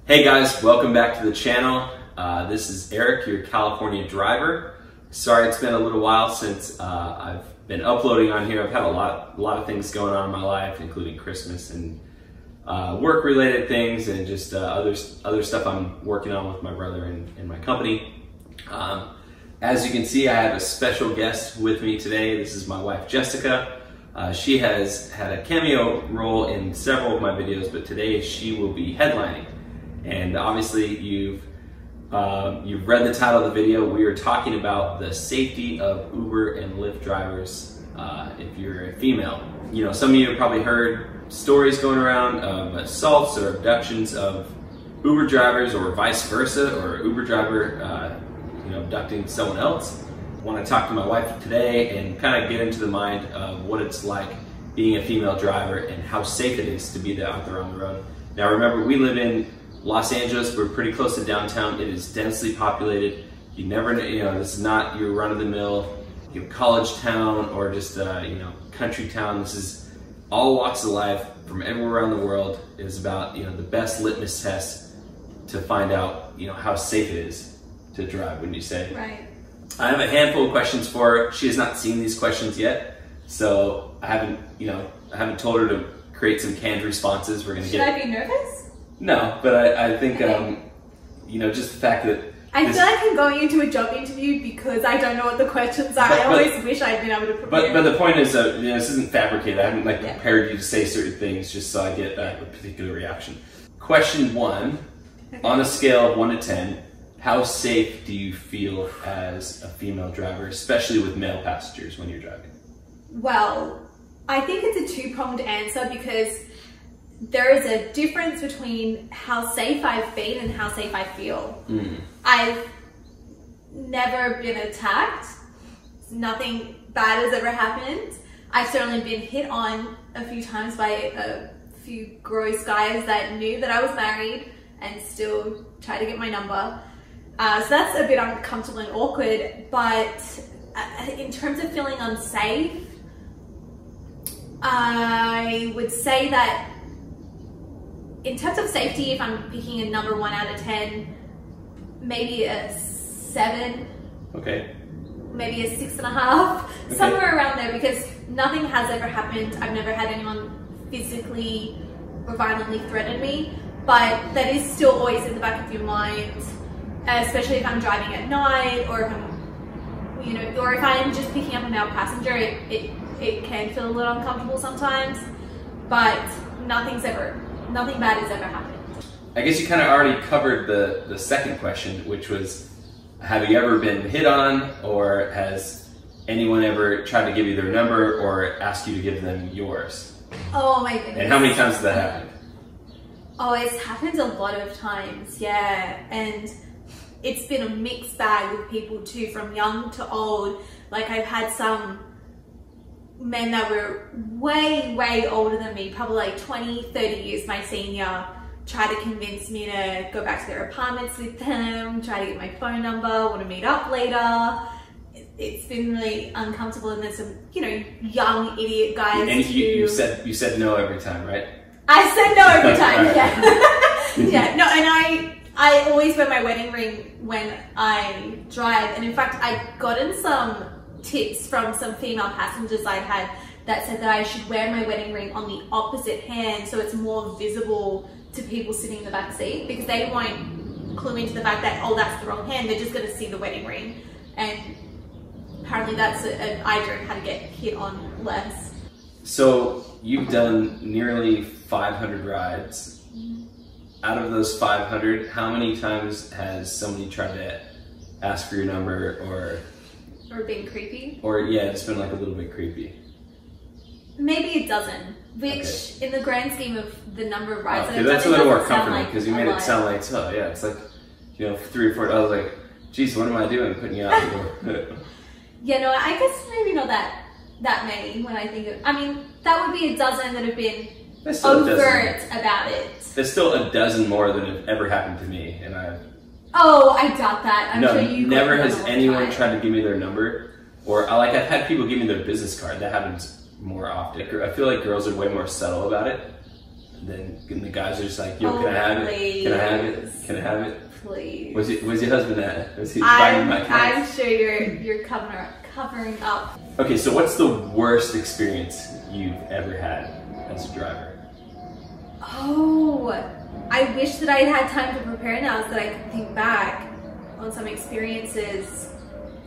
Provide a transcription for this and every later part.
Hey guys, welcome back to the channel. This is Eric, your California driver. Sorry it's been a little while since I've been uploading on here. I've had a lot of things going on in my life, including Christmas and work-related things and just other stuff I'm working on with my brother and my company. As you can see, I have a special guest with me today. This is my wife, Jessica. She has had a cameo role in several of my videos, but today she will be headlining. And obviously you've read the title of the video. We are talking about the safety of Uber and Lyft drivers if you're a female. You know, some of you have probably heard stories going around of assaults or abductions of Uber drivers or vice versa, or Uber driver abducting someone else. I want to talk to my wife today and kind of get into the mind of what it's like being a female driver and how safe it is to be out there on the road. Now remember, we live in Los Angeles. We're pretty close to downtown. It is densely populated. You never know, this is not your run-of-the-mill college town or just country town. This is all walks of life from everywhere around the world. It is about the best litmus test to find out how safe it is to drive, wouldn't you say? Right. I have a handful of questions for her. She has not seen these questions yet, so I haven't told her to create some canned responses. Should I be nervous? No, but I think, just the fact that... I feel like I'm going into a job interview because I don't know what the questions are. I always wish I'd been able to prepare. But the point is, this isn't fabricated. I haven't prepared you to say certain things just so I get a particular reaction. Question 1, on a scale of 1 to 10, how safe do you feel as a female driver, especially with male passengers when you're driving? Well, I think it's a two-pronged answer because there is a difference between how safe I've been and how safe I feel. I've never been attacked. Nothing bad has ever happened. I've certainly been hit on a few times by a few gross guys that knew that I was married and still tried to get my number. So that's a bit uncomfortable and awkward, but in terms of feeling unsafe, I would say that in terms of safety, if I'm picking a number 1 out of 10, maybe a 7. Okay. Maybe a 6.5, okay. Somewhere around there, because nothing has ever happened. I've never had anyone physically or violently threaten me, but that is still always in the back of your mind, especially if I'm driving at night or if I'm, or if I'm just picking up a male passenger. It can feel a little uncomfortable sometimes, but nothing bad has ever happened. I guess you kind of already covered the second question, which was, have you ever been hit on, or has anyone ever tried to give you their number or ask you to give them yours? Oh my goodness. And how many times has that happened? Oh, it's happened a lot of times, yeah. And it's been a mixed bag with people too, from young to old. Like, I've had some men that were way older than me, probably like 20, 30 years my senior, try to convince me to go back to their apartments with them, try to get my phone number, want to meet up later. It's been really uncomfortable, and there's some, young idiot guys. And you said no every time, right? I said no every time, yeah. Yeah, no, and I always wear my wedding ring when I drive, and in fact, I've gotten some tips from some female passengers I'd had that said that I should wear my wedding ring on the opposite hand so it's more visible to people sitting in the back seat, because they won't clue into the fact that, oh, that's the wrong hand. They're just going to see the wedding ring, and apparently that's an idea of how to get hit on less. So you've done nearly 500 rides. Out of those 500, how many times has somebody tried to ask for your number or being creepy? Or yeah, it's been like a little bit creepy. Maybe a dozen, which in the grand scheme of the number of rides that I've done, that's a little more comforting, because you made it sound like, oh yeah, it's like, 3 or 4, I was like, geez, what am I doing putting you out the door? Yeah, no, I guess maybe not that many when I think of, that would be a dozen that have been overt about it. There's still a dozen more that have ever happened to me, and Oh, I doubt that. I'm sure you never has anyone tried to give me their number, or I've had people give me their business card. That happens more often. I feel like girls are way more subtle about it. then the guys are just like, yo, can I have it? Can I have it? Can I have it? Please. Was your husband at? Was he biting my pants? I'm sure you're covering up. Okay, so what's the worst experience you've ever had as a driver? Oh, I wish that I had time to prepare now so that I could think back on some experiences.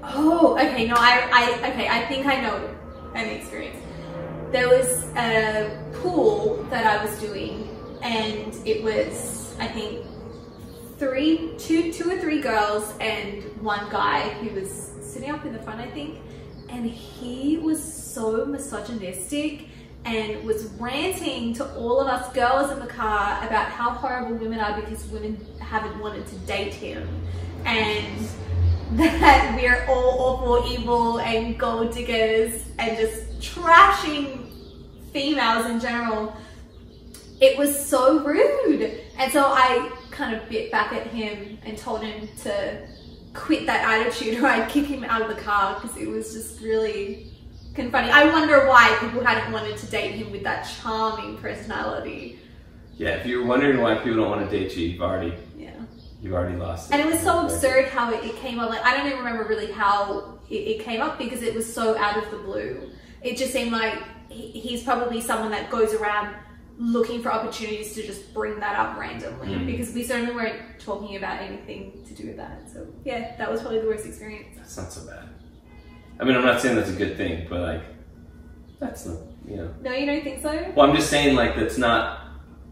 Oh, okay, no, I think I know an experience. There was a pool that I was doing, and it was, I think, two or three girls and one guy who was sitting up in the front, I think, and he was so misogynistic and was ranting to all of us girls in the car about how horrible women are because women haven't wanted to date him, and that we're all awful, evil, and gold diggers, and just trashing females in general. It was so rude. And so I kind of bit back at him and told him to quit that attitude or I'd kick him out of the car, because it was just really kind of funny. I wonder why people hadn't wanted to date him with that charming personality. Yeah, if you're wondering why people don't want to date you, you've already lost it. And it was so absurd how it came up. Like, I don't even remember really how it came up, because it was so out of the blue. It just seemed like he's probably someone that goes around looking for opportunities to just bring that up randomly, because we certainly weren't talking about anything to do with that. So yeah, that was probably the worst experience. That's not so bad. I mean, I'm not saying that's a good thing, but like, that's not, you know. No, you don't think so? Well, I'm just saying, like, that's not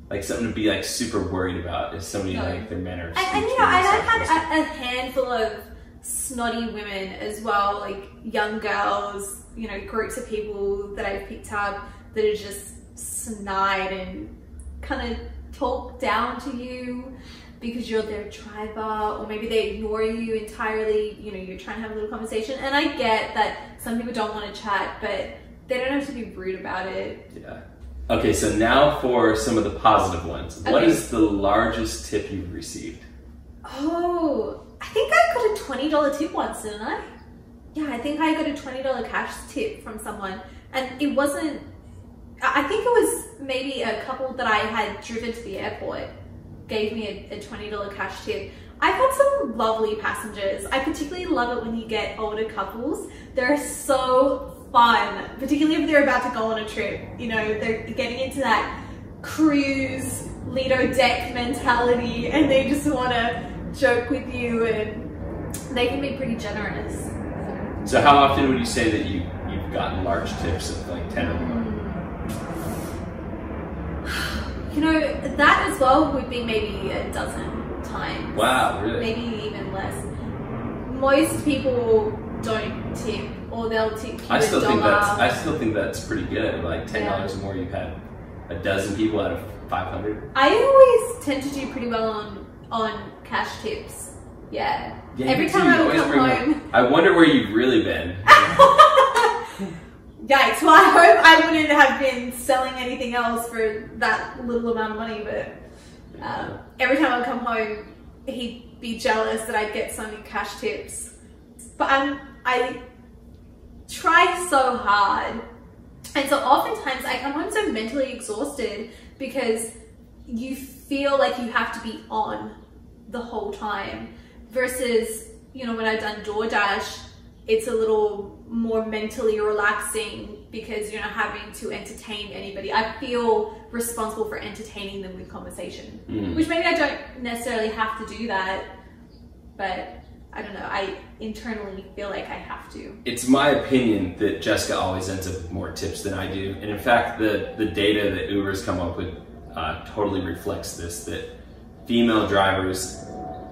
like something to be like super worried about if somebody like their manner. And you know, I've had a handful of snotty women as well, like young girls, you know, groups of people that I've picked up that are just snide and kind of talk down to you because you're their driver, or maybe they ignore you entirely. You know, you're trying to have a little conversation, and I get that some people don't want to chat, but they don't have to be rude about it. Yeah. Okay, so now for some of the positive ones. Okay. What is the largest tip you've received? Oh, I think I got a $20 tip once, didn't I? Yeah, I think I got a $20 cash tip from someone, and it wasn't, I think it was maybe a couple that I had driven to the airport gave me a $20 cash tip. I've had some lovely passengers. I particularly love it when you get older couples. They're so fun, particularly if they're about to go on a trip. You know, they're getting into that cruise, Lido deck mentality, and they just want to joke with you, and they can be pretty generous. So how often would you say that you've gotten large tips of like 10 or more? You know, that as well would be maybe a dozen times. Wow, really? Maybe even less. Most people don't tip, or they'll tip you I still think that's pretty good. Like $10 or more, you've had a dozen people out of 500. I always tend to do pretty well on cash tips. Yeah. Every time I would come home. I wonder where you've really been. Yikes. Well, I hope I wouldn't have been selling anything else for that little amount of money, but every time I come home, he'd be jealous that I'd get so many cash tips. But I try so hard, and so oftentimes I come home so mentally exhausted because you feel like you have to be on the whole time, versus, you know, when I've done DoorDash, it's a little more mentally relaxing because you're not having to entertain anybody. I feel responsible for entertaining them with conversation, which maybe I don't necessarily have to do that, but I don't know, I internally feel like I have to. It's my opinion that Jessica always ends up with more tips than I do. And in fact, the data that Uber's come up with totally reflects this, that female drivers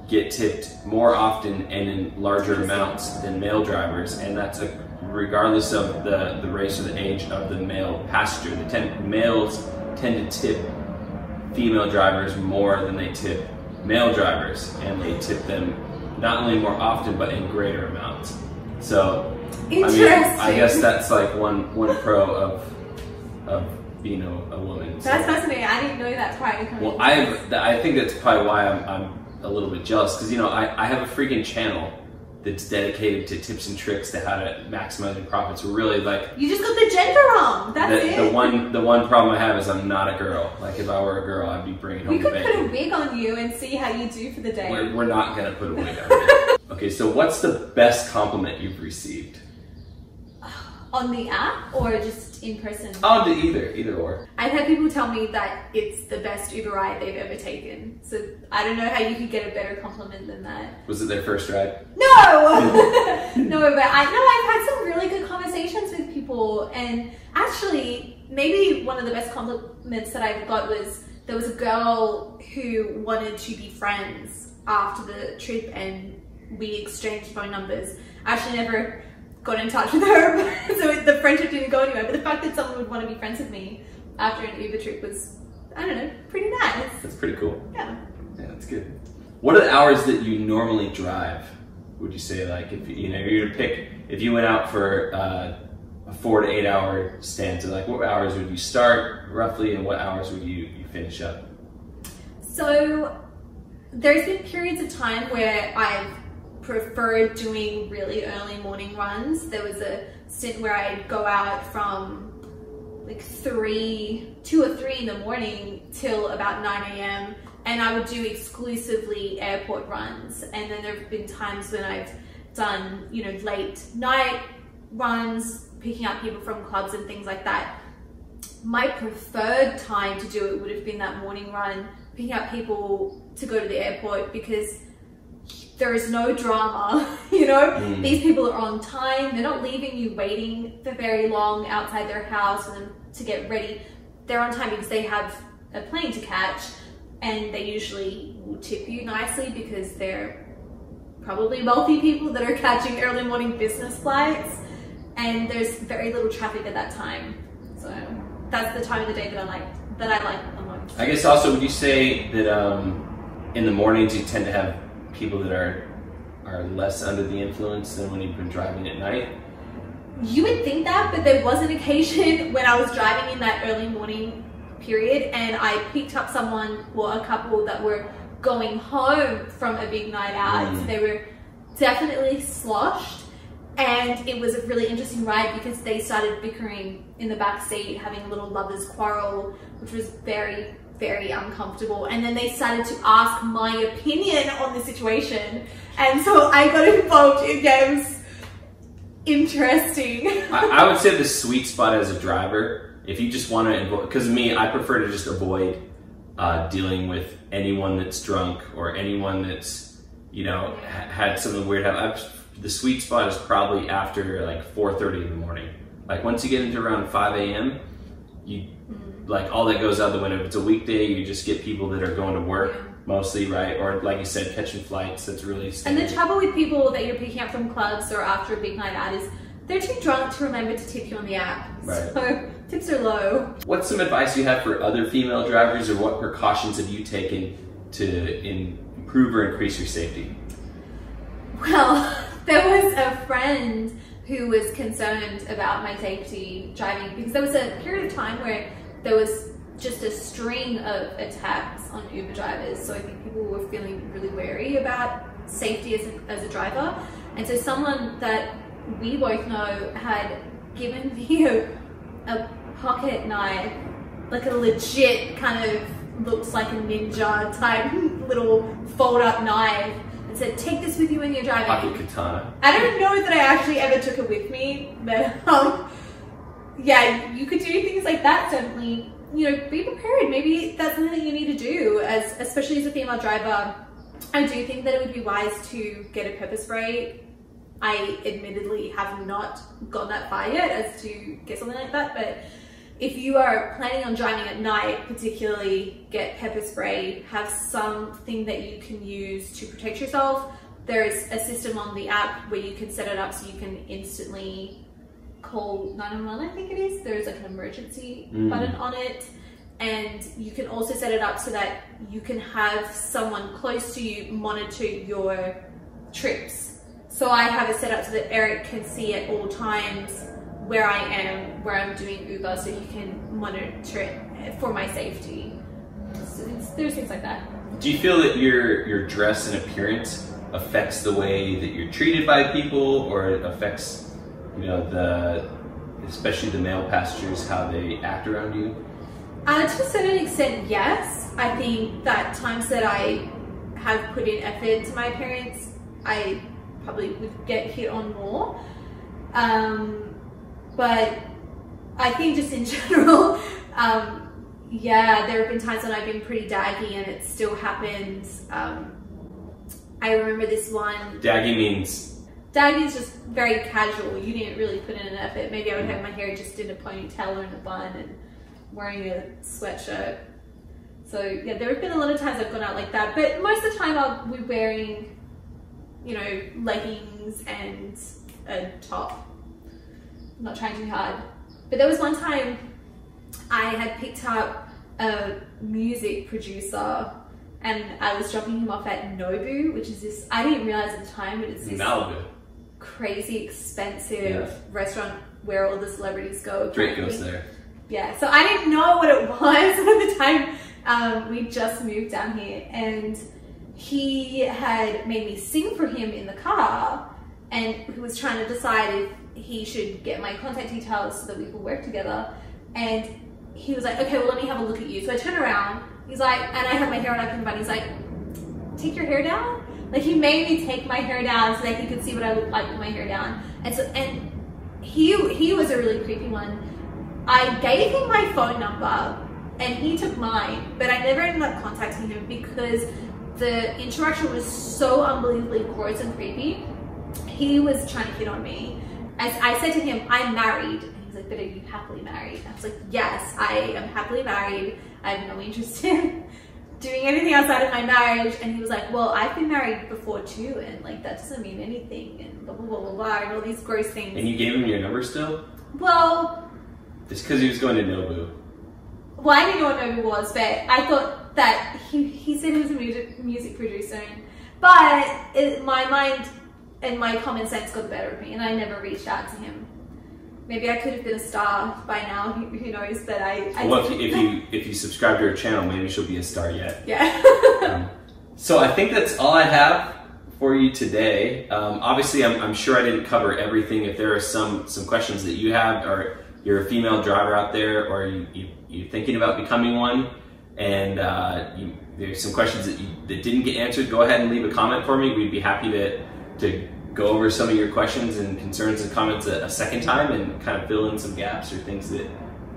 get tipped more often and in larger amounts than male drivers. And that's regardless of the race or the age of the male passenger. Males tend to tip female drivers more than they tip male drivers, and they tip them not only more often, but in greater amounts. So, I mean, I guess that's like one pro of being a woman. That's fascinating. I didn't know that prior to coming. Well, I think that's probably why I'm a little bit jealous, because, you know, I have a freaking channel that's dedicated to tips and tricks to how to maximize your profits. We're really like, you just got the gender wrong. That's it. The one problem I have is I'm not a girl. Like if I were a girl, I'd be bringing home we the could bacon. put a wig on you and see how you do for the day. We're not gonna put a wig on you. Okay, so what's the best compliment you've received? On the app or just in person? Oh, either or. I've had people tell me that it's the best Uber ride they've ever taken. So I don't know how you could get a better compliment than that. Was it their first ride? No! No, but I've had some really good conversations with people, and actually maybe one of the best compliments that I got was there was a girl who wanted to be friends after the trip, and we exchanged phone numbers. I actually never got in touch with her, so the friendship didn't go anywhere, but the fact that someone would want to be friends with me after an Uber trip was, I don't know, pretty nice. That's pretty cool. Yeah. Yeah, that's good. What are the hours that you normally drive? Would you say, like, if you were to pick, if you went out for a 4 to 8 hour stanza, like what hours would you start roughly, and what hours would you finish up? So there's been periods of time where I've preferred doing really early morning runs. There was a stint where I'd go out from like 2 or 3 in the morning till about 9 a.m. and I would do exclusively airport runs. And then there have been times when I've done, you know, late night runs, picking up people from clubs and things like that. My preferred time to do it would have been that morning run, picking up people to go to the airport, because there is no drama, you know? These people are on time. They're not leaving you waiting for very long outside their house for them to get ready. They're on time because they have a plane to catch, and they usually will tip you nicely because they're probably wealthy people that are catching early morning business flights, and there's very little traffic at that time. So that's the time of the day that I like the most. I guess also, would you say that in the mornings you tend to have people that are less under the influence than when you've been driving at night? You would think that, but there was an occasion when I was driving in that early morning period and I picked up someone, well, a couple that were going home from a big night out. So they were definitely sloshed, and it was a really interesting ride because they started bickering in the back seat, having a little lovers quarrel, which was very, very uncomfortable. And then they started to ask my opinion on the situation, and so I got involved in games. Interesting. I would say the sweet spot as a driver, if you just want to, because me, I prefer to just avoid dealing with anyone that's drunk or anyone that's, you know, had something weird happen. The sweet spot is probably after like 4:30 in the morning. Like once you get into around 5 a.m., you like all that goes out the window. If it's a weekday, you just get people that are going to work mostly, right? Or like you said, catching flights. That's really standard. And the trouble with people that you're picking up from clubs or after a big night out is they're too drunk to remember to tip you on the app. Right. So tips are low. What's some advice you have for other female drivers, or what precautions have you taken to improve or increase your safety? Well, there was a friend who was concerned about my safety driving because there was a period of time where there was just a string of attacks on Uber drivers. So I think people were feeling really wary about safety as a driver. And so someone that we both know had given me a pocket knife, like a legit kind of looks like a ninja type little fold up knife, and said, take this with you when you're driving. Pocket katana. I don't know that I actually ever took it with me, but yeah, you could do things like that. Certainly, you know, be prepared. Maybe that's something that you need to do, especially as a female driver. I do think that it would be wise to get a pepper spray. I admittedly have not gone that far yet as to get something like that, but if you are planning on driving at night, particularly, get pepper spray, have something that you can use to protect yourself. There is a system on the app where you can set it up so you can instantly call 911, I think it is. There's like an emergency button on it. And you can also set it up so that you can have someone close to you monitor your trips. So I have it set up so that Eric can see at all times where I am, where I'm doing Uber, so he can monitor it for my safety. So there's things like that. Do you feel that your dress and appearance affects the way that you're treated by people, or it affects, you know, especially the male passengers, how they act around you? To a certain extent, yes. I think that times that I have put in effort to my parents, I probably would get hit on more. But I think just in general, yeah, there have been times when I've been pretty daggy and it still happens. I remember this one. Daggy means? Daggy is just very casual. You didn't really put in an effort. Maybe I would have my hair just in a ponytail or in a bun and wearing a sweatshirt. So yeah, there have been a lot of times I've gone out like that. But most of the time I'll be wearing, you know, leggings and a top. I'm not trying too hard. But there was one time I had picked up a music producer and I was dropping him off at Nobu, which is this, I didn't realize at the time, but it's this Malibu. Crazy expensive restaurant where all the celebrities go. Drake goes there. Yeah, so I didn't know what it was at the time. We just moved down here and he had made me sing for him in the car, and he was trying to decide if he should get my contact details so that we could work together. And he was like, okay, well, let me have a look at you. So I turn around, he's like, and I have my hair up in the bun. He's like, take your hair down? Like, he made me take my hair down so that he could see what I looked like with my hair down. And so, and he was a really creepy one. I gave him my phone number and he took mine, but I never ended up contacting him because the interaction was so unbelievably gross and creepy. He was trying to hit on me. As I said to him, I'm married. And he was like, but are you happily married? I was like, yes, I am happily married. I have no interest in doing anything outside of my marriage. And he was like, well, I've been married before too, and like that doesn't mean anything, and blah blah blah blah blah, and all these gross things. And you gave him your number still? Well, just because he was going to Nobu. Well, I didn't know what Nobu was, but I thought that he said he was a music producer, but my mind and my common sense got the better of me, and I never reached out to him. Maybe I could have been a star by now. Who knows? But well, if you subscribe to her channel, maybe she'll be a star yet. Yeah. So I think that's all I have for you today. Obviously, I'm sure I didn't cover everything. If there are some questions that you have, or you're a female driver out there, or you're thinking about becoming one, and there's some questions that didn't get answered, go ahead and leave a comment for me. We'd be happy to go over some of your questions and concerns and comments a second time and kind of fill in some gaps or things that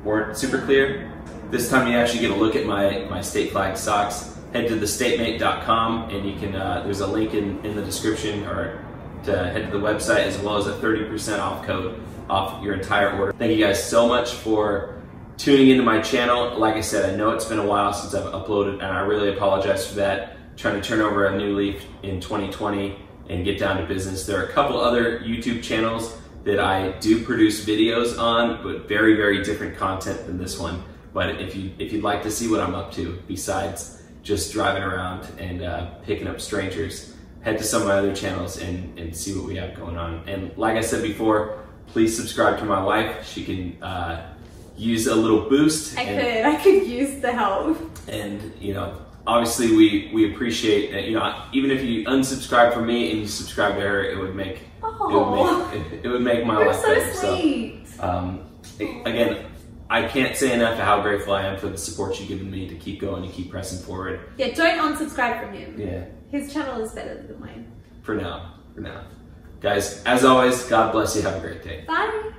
weren't super clear. This time you actually get a look at my state flag socks. Head to thestatemate.com and you can, there's a link in the description, or to head to the website, as well as a 30% off code off your entire order. Thank you guys so much for tuning into my channel. Like I said, I know it's been a while since I've uploaded, and I really apologize for that. Trying to turn over a new leaf in 2020 and get down to business. There are a couple other YouTube channels that I do produce videos on, but very, very different content than this one. But if you'd like to see what I'm up to, besides just driving around and picking up strangers, head to some of my other channels and see what we have going on. And like I said before, please subscribe to my wife. She can use a little boost. I could use the help. And you know, obviously we appreciate that. You know, even if you unsubscribe from me and you subscribe to her, it would make it would make my life better. Sweet. So again, I can't say enough how grateful I am for the support you've given me to keep going and keep pressing forward. Yeah, don't unsubscribe from him. Yeah. His channel is better than mine. For now. Guys, as always, God bless you. Have a great day. Bye.